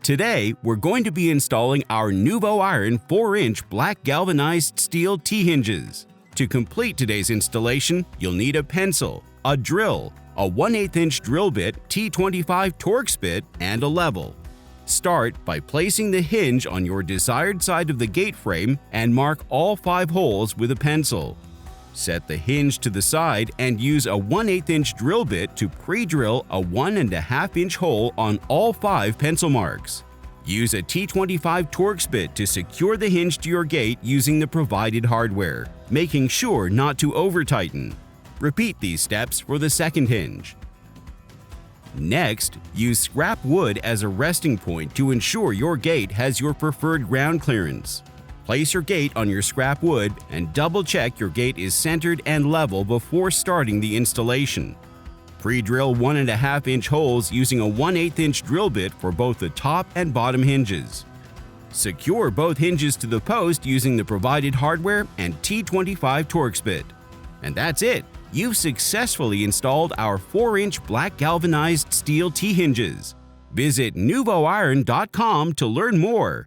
Today, we're going to be installing our Nuvo Iron 4-inch black galvanized steel T-hinges. To complete today's installation, you'll need a pencil, a drill, a 1/8-inch drill bit T25 Torx bit, and a level. Start by placing the hinge on your desired side of the gate frame and mark all 5 holes with a pencil. Set the hinge to the side and use a 1/8-inch drill bit to pre-drill a 1.5-inch hole on all 5 pencil marks. Use a T25 Torx bit to secure the hinge to your gate using the provided hardware, making sure not to over-tighten. Repeat these steps for the second hinge. Next, use scrap wood as a resting point to ensure your gate has your preferred ground clearance. Place your gate on your scrap wood and double-check your gate is centered and level before starting the installation. Pre-drill 1.5-inch holes using a 1/8-inch drill bit for both the top and bottom hinges. Secure both hinges to the post using the provided hardware and T25 Torx bit. And that's it! You've successfully installed our 4-inch black galvanized steel T-hinges. Visit nuvoiron.com to learn more.